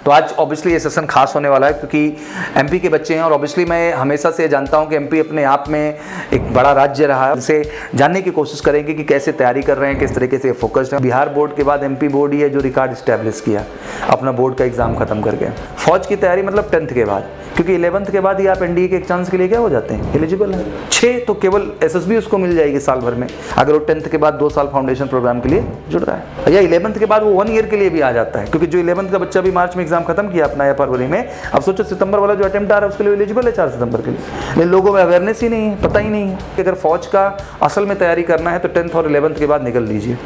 तो आज ऑब्वियसली ये सेशन खास होने वाला है क्योंकि एमपी के बच्चे हैं और ऑब्वियसली मैं हमेशा से जानता हूँ कि एमपी अपने आप में एक बड़ा राज्य रहा है। इसे जानने की कोशिश करेंगे कि कैसे तैयारी कर रहे हैं, किस तरीके से फोकस्ड है। बिहार बोर्ड के बाद एमपी बोर्ड ही है जो रिकॉर्ड स्टैब्लिश किया अपना बोर्ड का एग्जाम खत्म करके। फौज की तैयारी मतलब 10th के बाद, क्योंकि 11th के बाद ही आप एनडीए के एग्जाम्स के लिए क्या हो जाते हैं, एलिजिबल है। 6 तो केवल एसएसबी उसको मिल जाएगी साल भर में, अगर वो 10th के बाद 2 साल फाउंडेशन प्रोग्राम के लिए जुड़ रहा है। या 11th के बाद वो 1 ईयर के लिए भी आ जाता है, क्योंकि जो 11th का बच्चा भी मार्च में एग्जाम खत्म किया अपना या फरवरी में, अब सोचो सितंबर वाला जो अटेम्प्ट आ रहा है उसके लिए एलिजिबल है 4 सितंबर के लिए। लेकिन लोगों में अवेयरनेस ही नहीं है, पता ही नहीं है कि अगर फौज का असल में तैयारी करना है तो 10th और 11th के बाद निकल लीजिए,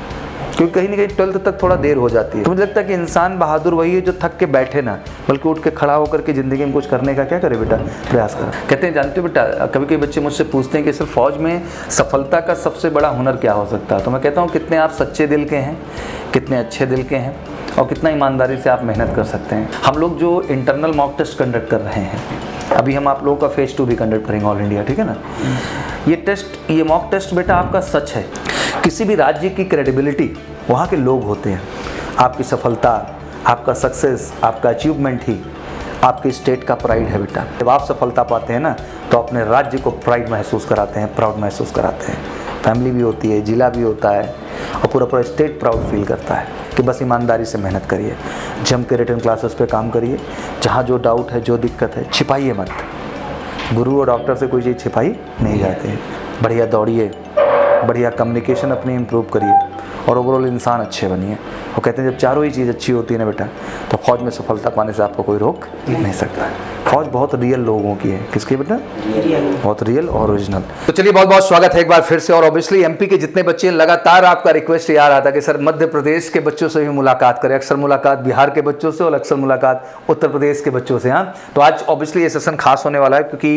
क्योंकि कहीं ना कहीं 12th तक थोड़ा देर हो जाती है। तो मुझे लगता है कि इंसान बहादुर वही है जो थक के बैठे ना, बल्कि उठ के खड़ा होकर के ज़िंदगी में कुछ करने का क्या करे बेटा, प्रयास करें। कहते हैं जानते हो बेटा, कभी कभी बच्चे मुझसे पूछते हैं कि सर फौज में सफलता का सबसे बड़ा हुनर क्या हो सकता है। तो मैं कहता हूँ कितने आप सच्चे दिल के हैं, कितने अच्छे दिल के हैं और कितना ईमानदारी से आप मेहनत कर सकते हैं। हम लोग जो इंटरनल मॉक टेस्ट कंडक्ट कर रहे हैं, अभी हम आप लोगों का फेज़ 2 भी कंडक्ट करेंगे ऑल इंडिया, ठीक है ना। ये मॉक टेस्ट बेटा आपका सच है। किसी भी राज्य की क्रेडिबिलिटी वहाँ के लोग होते हैं। आपकी सफलता, आपका सक्सेस, आपका अचीवमेंट ही आपके स्टेट का प्राइड है बेटा। जब आप सफलता पाते हैं ना तो अपने राज्य को प्राइड महसूस कराते हैं, प्राउड महसूस कराते हैं। फैमिली भी होती है, जिला भी होता है और पूरा स्टेट प्राउड फील करता है कि बस ईमानदारी से मेहनत करिए, जम के रिटर्न क्लासेस पे काम करिए। जहाँ जो डाउट है, जो दिक्कत है, छिपाइए मत। गुरु और डॉक्टर से कोई चीज़ छिपाई नहीं जाती है। बढ़िया दौड़िए, बढ़िया कम्युनिकेशन अपनी इम्प्रूव करिए और ओवरऑल इंसान अच्छे बनिए। वो कहते हैं जब चारों ही चीज़ अच्छी होती है ना बेटा, तो फौज में सफलता पाने से आपको कोई रोक नहीं सकता है। फौज बहुत रियल लोगों की है। किसकी बेटा? बहुत रियल और ओरिजिनल। तो चलिए बहुत बहुत स्वागत है एक बार फिर से। और ऑब्वियसली एमपी के जितने बच्चे, लगातार आपका रिक्वेस्ट ये आ रहा था कि सर मध्य प्रदेश के बच्चों से भी मुलाकात करें। अक्सर मुलाकात बिहार के बच्चों से और अक्सर मुलाकात उत्तर प्रदेश के बच्चों से। हाँ, तो आज ऑब्वियसली ये सेशन खास होने वाला है क्योंकि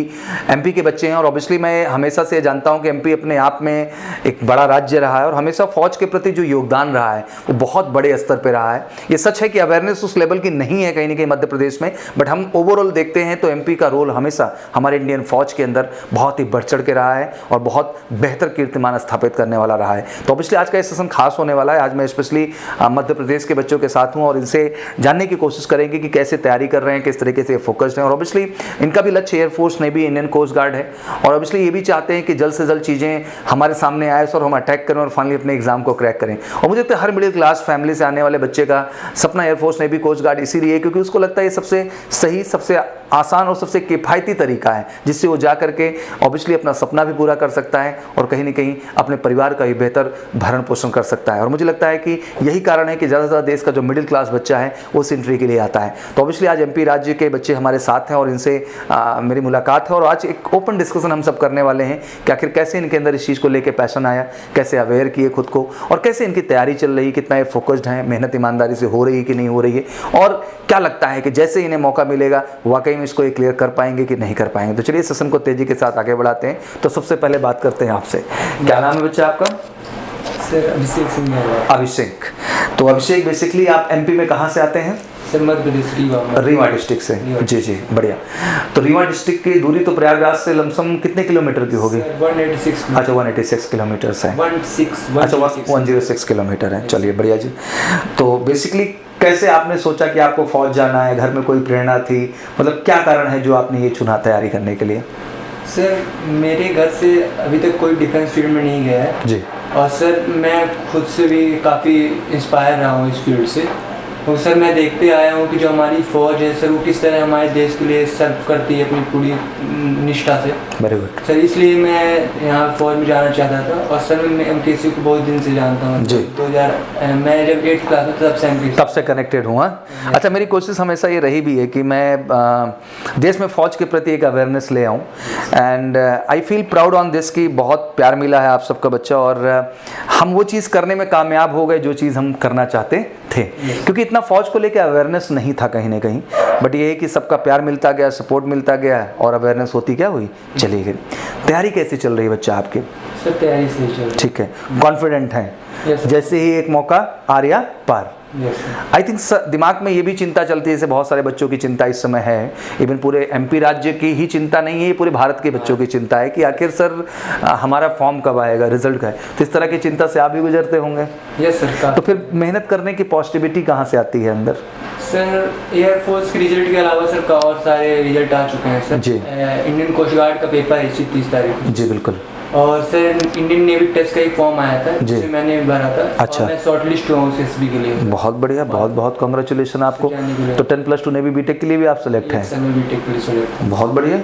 एमपी के बच्चे हैं और ऑब्वियसली मैं हमेशा से जानता हूँ कि एमपी अपने आप में एक बड़ा राज्य रहा है और हमेशा फौज के प्रति जो योगदान रहा है वो बहुत बड़े स्तर पर रहा है। ये सच है कि अवेयरनेस उस लेवल की नहीं है कहीं ना कहीं मध्य प्रदेश में, बट हम ओवरऑल देखते हैं तो एमपी का रोल हमेशा हमारे इंडियन फौज के अंदर बहुत ही बढ़ चढ़ के रहा है और बहुत बेहतर कीर्तिमान स्थापित करने वाला रहा है। तो ऑब्वियसली आज का ये सेशन खास होने वाला है। आज मैं स्पेशली मध्य प्रदेश के बच्चों के साथ हूँ और इनसे जानने की कोशिश करेंगे कि कैसे तैयारी कर रहे हैं, किस तरीके से फोकस्ड हैं। और ऑब्वियसली इनका भी लक्ष्य air force, navy, Indian coast guard है और ऑब्वियसली ये भी चाहते हैं कि जल्द से जल्द चीज़ें हमारे सामने आए और हम अटैक करें और फाइनली अपने एग्जाम को क्रैक करें। और मुझे लगता है हर मिडिल क्लास फैमिली से आने वाले बच्चे का सपना एयरफोर्स, नेवी, कोस्ट गार्ड इसीलिए क्योंकि उसको लगता है ये सबसे सही, सबसे आसान और सबसे किफ़ायती तरीका है जिससे वो जा करके ऑब्वियसली अपना सपना भी पूरा कर सकता है और कहीं ना कहीं अपने परिवार का भी बेहतर भरण पोषण कर सकता है। और मुझे लगता है कि यही कारण है कि ज़्यादा से ज़्यादा देश का जो मिडिल क्लास बच्चा है वो इस एंट्री के लिए आता है। तो ऑब्वियसली आज एमपी राज्य के बच्चे हमारे साथ हैं और इनसे मेरी मुलाकात है और आज एक ओपन डिस्कशन हम सब करने वाले हैं कि आखिर कैसे इनके अंदर इस चीज़ को लेकर पैशन आया, कैसे अवेयर किए खुद को और कैसे इनकी तैयारी चल रही है, कितना ये फोकस्ड है, मेहनत ईमानदारी से हो रही है कि नहीं हो रही है और क्या लगता है कि जैसे इन्हें मौका मिलेगा वाकई में इसको ये क्लियर कर पाएंगे कि नहीं कर पाएंगे। तो चलिए सेशन को तेजी के साथ आगे बढ़ाते हैं। तो सबसे पहले बात करते हैं आपसे, क्या नाम है बच्चा आपका? सर अभिषेक सिंह। अभिषेक। तो अभिषेक बेसिकली आप एमपी में कहाँ से आते हैं? सर मध्य प्रदेश रीवा डिस्ट्रिक्ट से। जी बढ़िया। तो रीवा डिस्ट्रिक्ट की दूरी तो प्रयागराज से लमसम कितने किलोमीटर की होगी? 186। अच्छा 186 किलोमीटर है। 106 किलोमीटर है। चलिए बढ़िया जी। तो बेसिकली कैसे आपने सोचा कि आपको फौज जाना है? घर में कोई प्रेरणा थी? मतलब क्या कारण है जो आपने ये चुना तैयारी करने के लिए? सर मेरे घर से अभी तक कोई डिफेंस फील्ड में नहीं गया है जी। और सर मैं खुद से भी काफ़ी इंस्पायर रहा हूँ इस फील्ड से। तो सर मैं देखते आया हूँ कि जो हमारी फ़ौज है सर वो किस तरह हमारे देश के लिए सर्व करती है अपनी पूरी निष्ठा से। वेरी गुड सर, इसलिए मैं यहाँ फौज में जाना चाहता था और सर मैं एमकेसी को बहुत दिन से जानता हूँ जी। 2000 मैं जब 8th क्लास में तब से कनेक्टेड हुआ। अच्छा, मेरी कोशिश हमेशा ये रही भी है कि मैं देश में फ़ौज के प्रति एक अवेयरनेस ले आऊँ and I feel proud on this कि बहुत प्यार मिला है आप सबका बच्चा और हम वो चीज़ करने में कामयाब हो गए जो चीज़ हम करना चाहते थे, क्योंकि इतना फौज को लेकर अवेयरनेस नहीं था कहीं ना कहीं, बट ये है कि सबका प्यार मिलता गया, सपोर्ट मिलता गया और अवेयरनेस होती क्या हुई, चली गई। तैयारी कैसी चल रही है बच्चा आपके? सर तैयारी सही चल रही ठीक है, कॉन्फिडेंट हैं, Yes, sir. जैसे ही एक मौका आ रहा पार। है। Yes sir. आई थिंक दिमाग में ये भी चिंता चलती है, जैसे बहुत सारे बच्चों की चिंता इस समय है, इवन पूरे एमपी राज्य की ही चिंता नहीं है, ये पूरे भारत के बच्चों की चिंता है कि आखिर सर हमारा फॉर्म कब आएगा, रिजल्ट का है। तो इस तरह की चिंता से आप भी गुजरते होंगे, यस सर। तो फिर मेहनत करने की पॉजिटिविटी कहाँ से आती है अंदर? सर एयरफोर्स के रिजल्ट के अलावा सर का और सारे रिजल्ट आ चुके हैं सर। जी। इंडियन कोस्ट गार्ड का पेपर है इसी 30 तारीख को। जी बिल्कुल। और सर इंडियन नेवी टेस्ट का एक फॉर्म आया था जी। जिसे मैंने भरा था। अच्छा। और मैं शॉर्ट लिस्ट हुआ हूँ एसएसबी के लिए। बहुत बढ़िया, बहुत बहुत कॉन्ग्रेचुलेशन आपको। तो 10+2 नेवी बीटेक के लिए भी आप सेलेक्ट हैं, सर मैं बीटेक के लिए select हूँ। बहुत बढ़िया।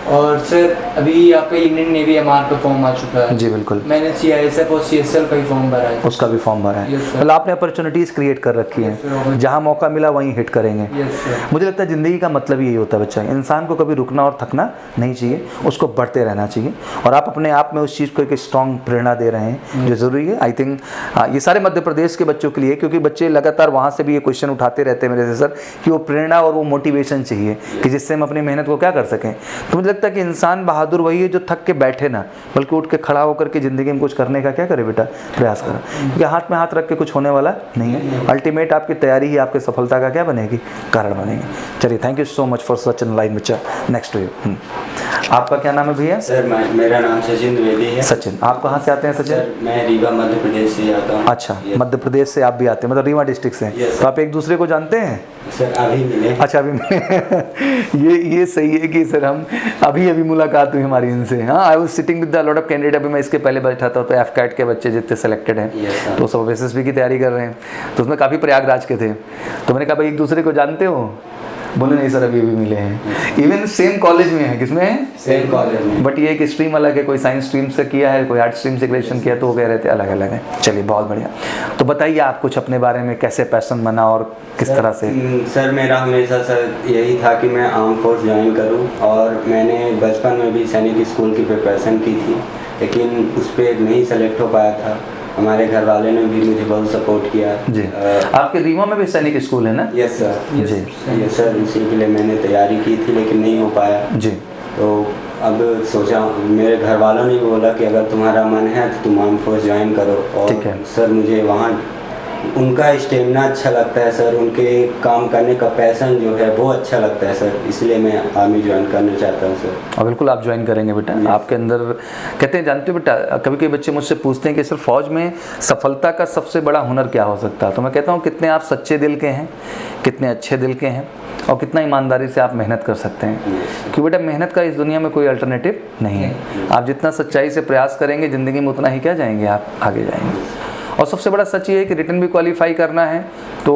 और सर अभी आपका इंडियन नेवी एमआर का फॉर्म आ चुका है। जी बिल्कुल। मैंने सीआईएसएफ और सीएसएल का ही फॉर्म भरा है। उसका भी फॉर्म भरा है, Yes, sir. मतलब आपने अपॉर्चुनिटीज क्रिएट कर रखी Yes, sir. हैं, जहां मौका मिला वहीं हिट करेंगे। Yes sir. मुझे लगता है ज़िंदगी का मतलब यही होता है बच्चा, इंसान को कभी रुकना और थकना नहीं चाहिए, उसको बढ़ते रहना चाहिए। और आप अपने आप में उस चीज़ को एक स्ट्रॉन्ग प्रेरणा दे रहे हैं जो ज़रूरी है। आई थिंक ये सारे मध्य प्रदेश के बच्चों के लिए, क्योंकि बच्चे लगातार वहाँ से भी ये क्वेश्चन उठाते रहते हैं मेरे से, सर कि वो प्रेरणा और वो मोटिवेशन चाहिए कि जिससे हम अपनी मेहनत को क्या कर सकें। तो मुझे लगता है कि इंसान बहादुर वही है जो थक के बैठे ना, बल्कि उठ के खड़ा होकर के ज़िंदगी में कुछ करने का क्या करे बेटा, प्रयास करें। क्योंकि हाथ में हाथ रख के कुछ होने वाला नहीं है। अल्टीमेट आपकी तैयारी ही आपके सफलता का क्या बनेगी, कारण बनेगी। चलिए, thank you so much for such an line बच्चा। Next to you. आपका क्या नाम है भैया? सर मेरा नाम सचिन द्विवेदी है। सचिन, आप कहाँ से आते हैं सचिन? सर मैं रीवा मध्य प्रदेश से आता हूँ। अच्छा, मध्य प्रदेश से आप भी आते हैं, मतलब रीवा डिस्ट्रिक्ट से। Yes, तो आप एक दूसरे को जानते हैं? सर अभी मिले। अच्छा, अभी ये सही है कि सर हम अभी मुलाकात हुई हमारी इनसे। हाँ, I was sitting with the lot of candidate. अभी मैं इसके पहले बैठा था तो एफकैट के बच्चे जितने सेलेक्टेड हैं Yes, sir. तो सब एसएसबी की तैयारी कर रहे हैं, तो उसमें काफ़ी प्रयागराज के थे। तो मैंने कहा भाई एक दूसरे को जानते हो? बोले नहीं सर अभी मिले हैं। इवन सेम कॉलेज में है, किसमें है? सेम कॉलेज में। बट ये एक स्ट्रीम अलग है, कोई साइंस स्ट्रीम से किया है, कोई आर्ट स्ट्रीम से ग्रेजुएशन किया, तो वो कह रहे थे अलग अलग है। चलिए, बहुत बढ़िया। तो बताइए आप कुछ अपने बारे में, कैसे पैशन बना और किस तरह से? सर मेरा हमेशा सर यही था कि मैं आर्म फोर्स ज्वाइन करूं, और मैंने बचपन में भी सैनिक स्कूल की प्रिपरेशन की थी, लेकिन उस पर नहीं सेलेक्ट हो पाया था। हमारे घर वाले ने भी मुझे बहुत सपोर्ट किया। जी। आपके रीवा में भी सैनिक स्कूल है ना? Yes sir. जी। यस सर, उसी के लिए मैंने तैयारी की थी, लेकिन नहीं हो पाया। जी। तो अब सोचा, मेरे घर वालों ने भी बोला कि अगर तुम्हारा मन है तो तुम आर्म फोर्स ज्वाइन करो। और ठीक है। सर मुझे वहाँ उनका स्टेमिना अच्छा लगता है सर, उनके काम करने का पैशन जो है वो अच्छा लगता है सर, इसलिए मैं आर्मी ज्वाइन करना चाहता हूँ सर। और बिल्कुल आप ज्वाइन करेंगे बेटा। आपके अंदर कहते हैं, जानते हो बेटा, कभी कभी बच्चे मुझसे पूछते हैं कि सर फौज में सफलता का सबसे बड़ा हुनर क्या हो सकता है? तो मैं कहता हूँ कितने आप सच्चे दिल के हैं, कितने अच्छे दिल के हैं, और कितना ईमानदारी से आप मेहनत कर सकते हैं। क्योंकि बेटा मेहनत का इस दुनिया में कोई अल्टरनेटिव नहीं है। आप जितना सच्चाई से प्रयास करेंगे ज़िंदगी में, उतना ही क्या जाएंगे, आप आगे जाएंगे। और सबसे बड़ा सच ये है कि रिटर्न भी क्वालिफाई करना है तो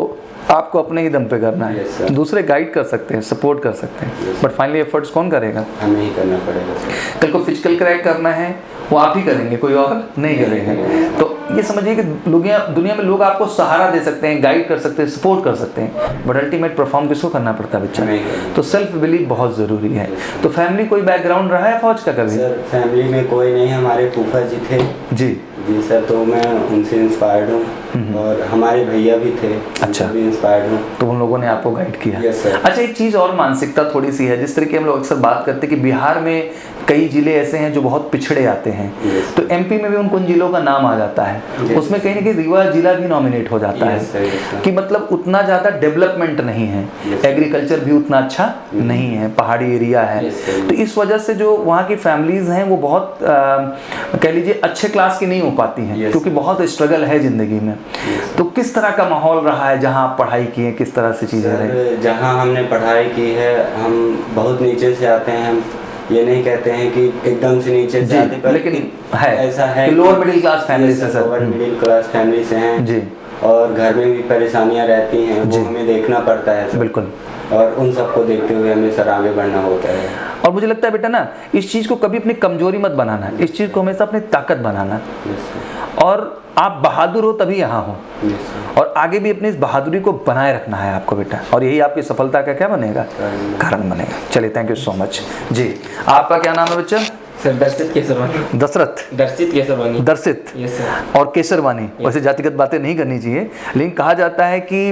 आपको अपने ही दम पे करना है। Yes, sir. दूसरे गाइड कर सकते हैं, सपोर्ट कर सकते हैं, बट फाइनली एफर्ट्स कौन करेगा? हमें ही करना पड़ेगा सर। कल को फिजिकल क्रैक करना है वो आप ही करेंगे, कोई और नहीं करेंगे। तो ये समझिए कि दुनिया में लोग आपको सहारा दे सकते हैं, गाइड कर सकते हैं, सपोर्ट कर सकते हैं, बट अल्टीमेट परफॉर्म किसको करना पड़ता है बच्चा? तो सेल्फ बिलीव बहुत ज़रूरी है। तो फैमिली कोई बैकग्राउंड रहा है फौज का कभी? सर फैमिली में कोई नहीं, हमारे फूफा जी थे। जी। जी सर, तो मैं उनसे इंस्पायर्ड हूँ, और हमारे भैया भी थे। अच्छा। भी इंस्पायर्ड हूँ। तो उन लोगों ने आपको गाइड किया। Yes, sir. अच्छा, एक चीज़ और मानसिकता थोड़ी सी है, जिस तरीके हम लोग अक्सर बात करते हैं कि बिहार में कई जिले ऐसे हैं जो बहुत पिछड़े आते हैं। Yes. तो एमपी में भी उन जिलों का नाम आ जाता है। Yes. उसमें कहीं ना कहीं रीवा जिला भी नॉमिनेट हो जाता Yes, sir, yes, है sir. कि मतलब उतना ज़्यादा डेवलपमेंट नहीं है, Yes, sir. एग्रीकल्चर भी उतना अच्छा नहीं है, पहाड़ी एरिया है। Yes, sir. तो इस वजह से जो वहाँ की फैमिलीज हैं वो बहुत कह लीजिए अच्छे क्लास की नहीं हो पाती हैं। Yes. क्योंकि बहुत स्ट्रगल है ज़िंदगी में। Yes. तो किस तरह का माहौल रहा है जहाँ आप पढ़ाई की है, किस तरह से चीज़ें रही? सर जहाँ हमने पढ़ाई की है, हम बहुत नीचे से आते हैं। हम ये नहीं कहते हैं कि एकदम से नीचे से आते, पर लेकिन है ऐसा है कि लोअर मिडिल क्लास फैमिली से sir. Lower middle class family से हैं जी। और घर में भी परेशानियाँ रहती हैं, जी। वो हमें देखना पड़ता है सर। बिल्कुल। और उन सबको देखते हुए हमें सर आगे बढ़ना होता है। और मुझे लगता है बेटा ना, इस चीज़ को कभी अपनी कमजोरी मत बनाना, इस चीज़ को हमेशा अपनी ताकत बनाना। Yes, sir. और आप बहादुर हो तभी यहाँ हो, Yes, sir. और आगे भी अपनी इस बहादुरी को बनाए रखना है आपको बेटा, और यही आपकी सफलता का क्या बनेगा, कारण बनेगा। चलिए, थैंक यू सो मच जी। आपका क्या नाम है बच्चा? सर दर्शित केसरवानी। दशरथ, दर्शित केसरवानी। दर्शित यस सर। और केसरवानी। वैसे जातिगत बातें नहीं करनी चाहिए, लेकिन कहा जाता है कि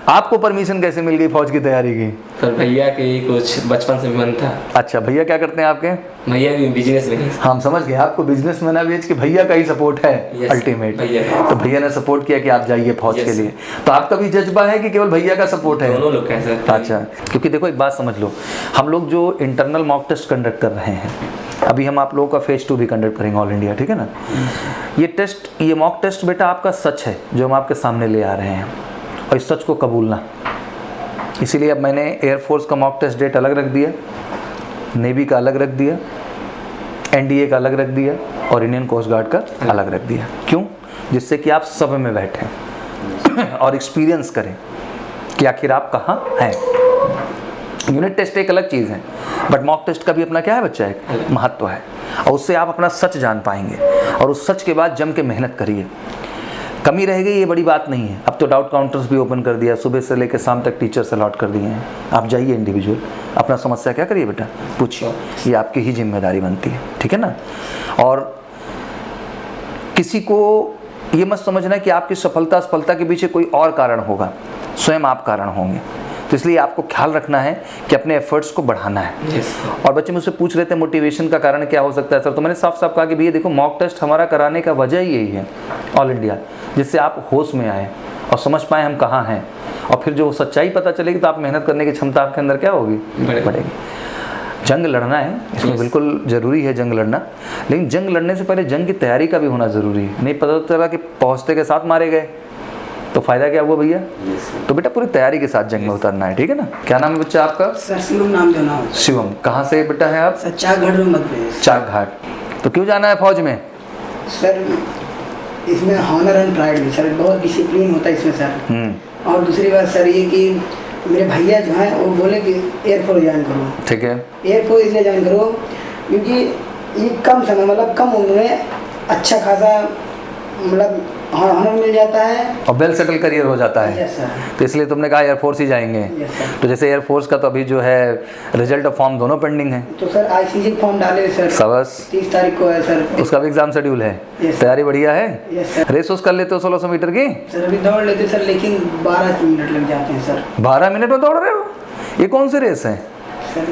आपको परमिशन कैसे मिल गई फौज की तैयारी की? सर भैया के कुछ बचपन से मन था। अच्छा, भैया क्या करते हैं आपके? भैया भी बिजनेस में ही। हम समझ गए, आपको बिजनेस में ना बेच के भैया का ही सपोर्ट है Yes, अल्टीमेट। भैया का। तो भैया ने सपोर्ट किया कि आप जाइए फौज Yes, के लिए। तो आपका भी जज्बा है कि केवल भैया का सपोर्ट है? दोनों लोग कह सकते हैं। अच्छा, क्योंकि देखो एक बात समझ लो, हम लोग जो इंटरनल मॉक टेस्ट कंडक्ट कर रहे हैं, अभी हम आप लोगों का फेज 2 भी कंडक्ट करेंगे ऑल इंडिया, ठीक है ना? ये टेस्ट, ये मॉक टेस्ट बेटा आपका सच है जो हम आपके सामने ले आ रहे हैं, और इस सच को कबूलना। इसीलिए अब मैंने एयरफोर्स का मॉक टेस्ट डेट अलग रख दिया, नेवी का अलग रख दिया, एनडीए का अलग रख दिया, और इंडियन कोस्ट गार्ड का अलग रख दिया। क्यों? जिससे कि आप सब में बैठें और एक्सपीरियंस करें कि आखिर आप कहाँ हैं। यूनिट टेस्ट एक अलग चीज़ है, बट मॉक टेस्ट का भी अपना क्या है बच्चा, एक महत्व है, और उससे आप अपना सच जान पाएंगे, और उस सच के बाद जम के मेहनत करिए। कमी रह गई ये बड़ी बात नहीं है, अब तो डाउट काउंटर्स भी ओपन कर दिया, सुबह से लेकर शाम तक टीचर्स अलॉट कर दिए हैं। आप जाइए इंडिविजुअल, अपना समस्या क्या करिए बेटा, पूछिए, ये आपकी ही जिम्मेदारी बनती है, ठीक है ना? और किसी को ये मत समझना कि आपकी सफलता के पीछे कोई और कारण होगा, स्वयं आप कारण होंगे। तो इसलिए आपको ख्याल रखना है कि अपने एफर्ट्स को बढ़ाना है। Yes, और बच्चे मुझसे पूछ रहे थे मोटिवेशन का कारण क्या हो सकता है सर, तो मैंने साफ साफ कहा कि भैया देखो, मॉक टेस्ट हमारा कराने का वजह ही यही है ऑल इंडिया, जिससे आप होश में आए और समझ पाए हम कहाँ हैं, और फिर जो सच्चाई पता चलेगी तो आप मेहनत करने की क्षमता आपके अंदर क्या होगी, बढ़ेगी। जंग लड़ना है, इसमें बिल्कुल ज़रूरी है जंग लड़ना, लेकिन जंग लड़ने से पहले जंग की तैयारी का भी होना ज़रूरी है। नहीं पता चला कि पहुँचते के साथ मारे गए तो फायदा क्या हुआ भैया? तो बेटा पूरी तैयारी के साथ जंग में उतरना है, ठीक है ना? क्या नाम है बच्चा आपका? सर शिवम नाम जो नाम। शिवम, कहाँ से बेटा है आप? सर चाकघाट में मध्य प्रदेश। चाकघाट। तो क्यों जाना है फौज में? सर इसमें हॉनर एंड प्राइड भी सर, बहुत डिसिप्लिन होता है इसमें सर। और दूसरी बात सर ये कि मेरे भैया जो हैं वो बोले कि एयरफोर्स ज्वाइन करो। ठीक है। एयरफोर्स इसलिए ज्वाइन करो क्योंकि ये कम समय, मतलब कम उम्र में अच्छा खासा मतलब हॉनर मिल जाता है और वेल सेटल करियर हो जाता है। Yes sir. तो इसलिए तुमने कहा एयरफोर्स ही जाएंगे। Yes sir. तो जैसे एयरफोर्स का तो अभी जो है रिजल्ट ऑफ फॉर्म दोनों पेंडिंग है। तो सर आईसीसी फॉर्म डाले सर, सबस 30 तारीख को है सर। उसका भी एग्जाम शेड्यूल है। Yes, तैयारी बढ़िया है। Yes sir. रेस उस कर लेते हो 1600 मीटर की? सर अभी दौड़ लेते सर, लेकिन 12 मिनट लग जाते हैं सर। 12 मिनट में दौड़ रहे हो? ये कौन सी रेस है? सर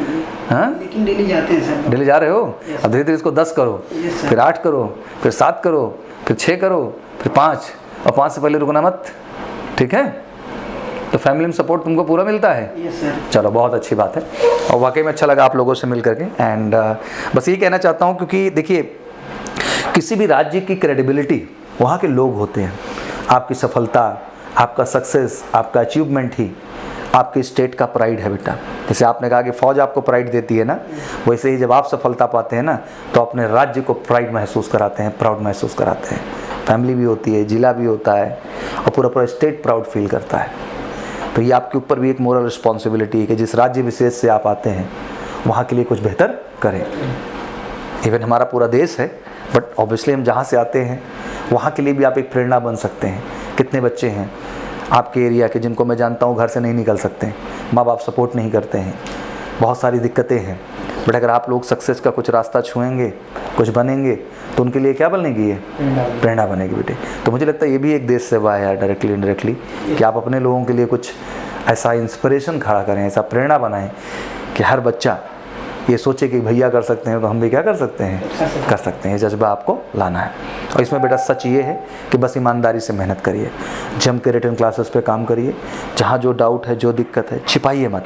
हाँ, लेकिन डेली जाते हैं सर। दिल्ली जा रहे हो? Yes, अब धीरे धीरे इसको 10 करो, Yes, sir. फिर 8 करो, फिर 7 करो, फिर 6 करो, फिर 5, और 5 से पहले रुकना मत, ठीक है? तो फैमिली में सपोर्ट तुमको पूरा मिलता है? Yes sir. चलो बहुत अच्छी बात है, और वाकई में अच्छा लगा आप लोगों से मिल करके। एंड बस यही कहना चाहता हूँ, क्योंकि देखिए किसी भी राज्य की क्रेडिबिलिटी वहाँ के लोग होते हैं। आपकी सफलता, आपका सक्सेस, आपका अचीवमेंट ही आपके स्टेट का प्राइड है बेटा। जैसे आपने कहा कि फ़ौज आपको प्राइड देती है ना, वैसे ही जब आप सफलता पाते हैं ना तो अपने राज्य को प्राइड महसूस कराते हैं, प्राउड महसूस कराते हैं। फैमिली भी होती है, जिला भी होता है, और पूरा पूरा स्टेट प्राउड फील करता है। तो ये आपके ऊपर भी एक मोरल रिस्पॉन्सिबिलिटी है कि जिस राज्य विशेष से आप आते हैं वहाँ के लिए कुछ बेहतर करें। इवन हमारा पूरा देश है, बट ऑब्वियसली हम जहाँ से आते हैं वहाँ के लिए भी आप एक प्रेरणा बन सकते हैं। कितने बच्चे हैं आपके एरिया के जिनको मैं जानता हूँ घर से नहीं निकल सकते, माँ बाप सपोर्ट नहीं करते हैं, बहुत सारी दिक्कतें हैं, बट अगर आप लोग सक्सेस का कुछ रास्ता छुएंगे, कुछ बनेंगे, तो उनके लिए क्या बनेगी? ये प्रेरणा बनेगी बेटे। तो मुझे लगता है ये भी एक देश सेवा है डायरेक्टली इनडायरेक्टली, कि आप अपने लोगों के लिए कुछ ऐसा इंस्पिरेशन खड़ा करें, ऐसा प्रेरणा बनाएं कि हर बच्चा ये सोचे कि भैया कर सकते हैं तो हम भी क्या कर सकते हैं, कर सकते हैं। ये जज्बा आपको लाना है। और इसमें बेटा सच ये है कि बस ईमानदारी से मेहनत करिए, जम के रिटर्न क्लासेस पे काम करिए, जहाँ जो डाउट है, जो दिक्कत है, छिपाइए मत।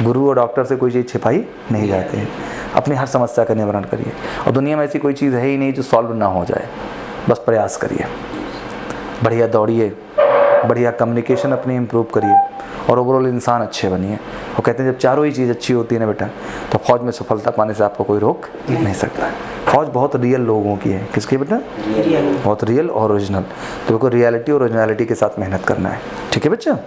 गुरु और डॉक्टर से कोई चीज़ छिपाई नहीं जाती है। अपनी हर समस्या का निवारण करिए, और दुनिया में ऐसी कोई चीज़ है ही नहीं जो सॉल्व ना हो जाए। बस प्रयास करिए, बढ़िया दौड़िए, बढ़िया कम्युनिकेशन अपनी इम्प्रूव करिए, और ओवरऑल इंसान अच्छे बनिए। वो कहते हैं जब चारों ही चीज़ अच्छी होती है ना बेटा, तो फौज में सफलता पाने से आपको कोई रोक नहीं सकता। फौज बहुत रियल लोगों की है। किसकी बेटा? बहुत रियल और ओरिजिनल। तो देखो रियलिटी और ओरिजिनलिटी के साथ मेहनत करना है, ठीक है बच्चा?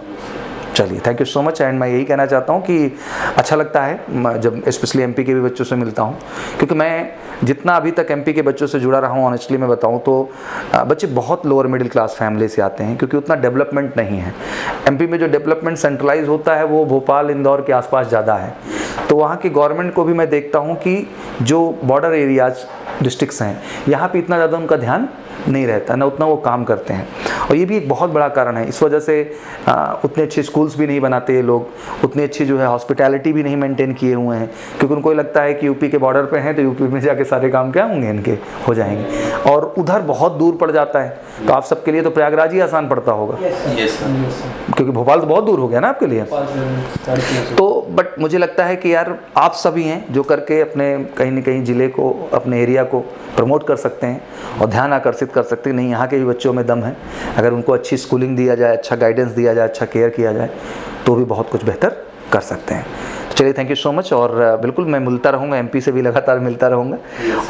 चलिए, thank you so much. And मैं यही कहना चाहता हूँ कि अच्छा लगता है जब स्पेशली एमपी के भी बच्चों से मिलता हूँ, क्योंकि मैं जितना अभी तक एमपी के बच्चों से जुड़ा रहा हूँ, ऑनेस्टली मैं बताऊँ तो बच्चे बहुत लोअर मिडिल क्लास फैमिली से आते हैं, क्योंकि उतना डेवलपमेंट नहीं है। एमपी में जो डेवलपमेंट सेंट्रलाइज होता है वो भोपाल इंदौर के आसपास ज़्यादा है। तो वहाँ की गवर्नमेंट को भी मैं देखता हूँ कि जो बॉर्डर एरियाज डिस्ट्रिक्ट्स हैं, यहाँ पे इतना ज़्यादा उनका ध्यान नहीं रहता, ना उतना वो काम करते हैं। और ये भी एक बहुत बड़ा कारण है। इस वजह से उतने अच्छे स्कूल्स भी नहीं बनाते ये लोग, उतनी अच्छी जो है हॉस्पिटैलिटी भी नहीं मेंटेन किए हुए हैं, क्योंकि उनको लगता है कि यूपी के बॉर्डर पे हैं तो यूपी में जाके सारे काम क्या होंगे, इनके हो जाएंगे। और उधर बहुत दूर पड़ जाता है, तो आप सबके लिए तो प्रयागराज ही आसान पड़ता होगा, क्योंकि भोपाल तो बहुत दूर हो गया ना आपके लिए। तो बट मुझे लगता है कि यार आप सभी हैं जो करके अपने कहीं ना कहीं ज़िले को, अपने एरिया को प्रमोट कर सकते हैं और ध्यान आकर्षित कर सकते हैं। नहीं, यहाँ के भी बच्चों में दम है, अगर उनको अच्छी स्कूलिंग दिया जाए, अच्छा गाइडेंस दिया जाए, अच्छा केयर किया जाए, तो भी बहुत कुछ बेहतर कर सकते हैं। तो चलिए, थैंक यू सो मच। और बिल्कुल मैं मिलता रहूँगा, एमपी से भी लगातार मिलता रहूँगा।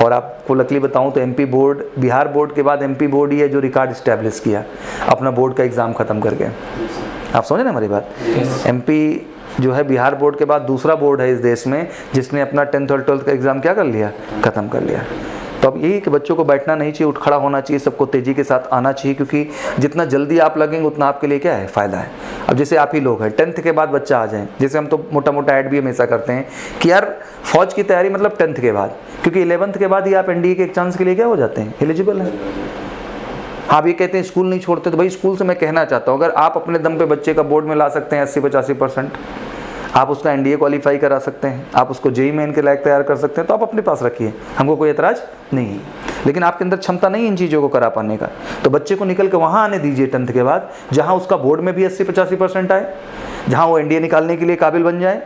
और आपको लकली बताऊँ तो एमपी बोर्ड, बिहार बोर्ड के बाद एमपी बोर्ड ही है जो रिकॉर्ड इस्टेब्लिश किया अपना बोर्ड का एग्ज़ाम ख़त्म करके। आप समझे ना हमारी बात? एमपी जो है बिहार बोर्ड के बाद दूसरा बोर्ड है इस देश में जिसने अपना 10th और 12th का एग्ज़ाम क्या कर लिया, ख़त्म कर लिया। तो अब यही कि बच्चों को बैठना नहीं चाहिए, उठ खड़ा होना चाहिए, सबको तेज़ी के साथ आना चाहिए, क्योंकि जितना जल्दी आप लगेंगे उतना आपके लिए क्या है, फ़ायदा है। अब जैसे आप ही लोग हैं, 10th के बाद बच्चा आ जाए, जैसे हम तो मोटा मोटा ऐड भी हमेशा करते हैं कि यार फौज की तैयारी मतलब 10th के बाद, क्योंकि 11th के बाद ही आप एनडीए के एक चांस के लिए क्या हो जाते हैं, एलिजिबल हैं। आप ये कहते हैं स्कूल नहीं छोड़ते, तो भाई स्कूल से मैं कहना चाहता हूँ, अगर आप अपने दम पे बच्चे का बोर्ड में ला सकते हैं 80-85%, आप उसका एनडीए क्वालिफाई करा सकते हैं, आप उसको जेईई मेन के लायक तैयार कर सकते हैं, तो आप अपने पास रखिए, हमको कोई एतराज़ नहीं है। लेकिन आपके अंदर क्षमता नहीं इन चीज़ों को करा पाने का, तो बच्चे को निकल के वहाँ आने दीजिए 10th के बाद, जहाँ उसका बोर्ड में भी 80-85% आए, जहाँ वो एनडीए निकालने के लिए काबिल बन जाए,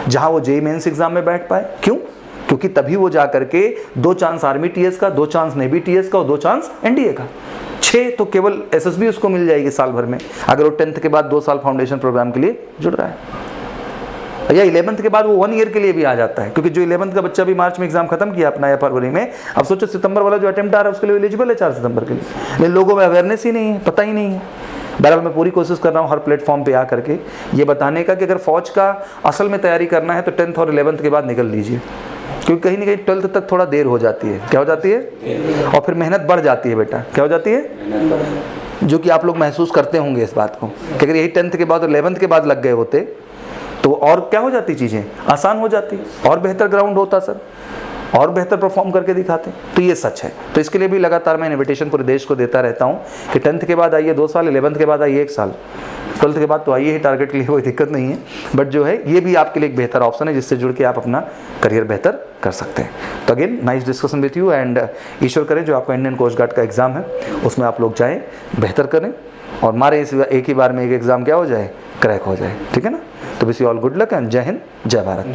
जहाँ वो जेईई मेंस एग्जाम में बैठ पाए। क्यों? क्योंकि तभी वो जा करके 2 चांस आर्मी टीएस का, 2 चांस नेवी टीएस का और 2 चांस एनडीए का, 6 तो केवल एसएसबी उसको मिल जाएगी साल भर में, अगर वो 10th के बाद 2 साल फाउंडेशन प्रोग्राम के लिए जुड़ रहा है। या 11th के बाद वो 1 ईयर के लिए भी आ जाता है, क्योंकि जो 11th का बच्चा भी मार्च में एग्जाम खत्म किया अपना या फरवरी में, अब सोचो सितंबर वाला जो अटेम्प्ट आ रहा है उसके लिए एलिजिबल है 4 सितंबर के लिए। लेकिन लोगों में अवेयरनेस ही नहीं है, पता ही नहीं है। बहरहाल मैं पूरी कोशिश कर रहा हूँ हर प्लेटफॉर्म पे आ करके ये बताने का कि अगर फौज का असल में तैयारी करना है तो 10th और 11th के बाद निकल लीजिए, क्योंकि कहीं ना कहीं 12th तक थोड़ा देर हो जाती है। क्या हो जाती है? और फिर मेहनत बढ़ जाती है बेटा। क्या हो जाती है? जो कि आप लोग महसूस करते होंगे इस बात को, कि अगर यही 10th के बाद और 11th के बाद लग गए होते तो और क्या हो जाती, चीज़ें आसान हो जाती, और बेहतर ग्राउंड होता सर, और बेहतर परफॉर्म करके दिखाते। तो ये सच है। तो इसके लिए भी लगातार मैं इन्विटेशन पूरे देश को देता रहता हूँ कि 10th के बाद आइए 2 साल, 11th के बाद आइए 1 साल, 12th के बाद तो आइए ही, टारगेट के लिए कोई दिक्कत नहीं है। बट जो है ये भी आपके लिए एक बेहतर ऑप्शन है जिससे जुड़ के आप अपना करियर बेहतर कर सकते हैं। तो again nice discussion with you, and ईश्वर करें जो आपका इंडियन कोस्ट गार्ड का एग्ज़ाम है उसमें आप लोग जाएँ, बेहतर करें, और हमारे इस एक ही बार में एक एग्ज़ाम क्या हो जाए, क्रैक हो जाए। ठीक है ना? तो wish you all good luck and जय हिंद, जय भारत।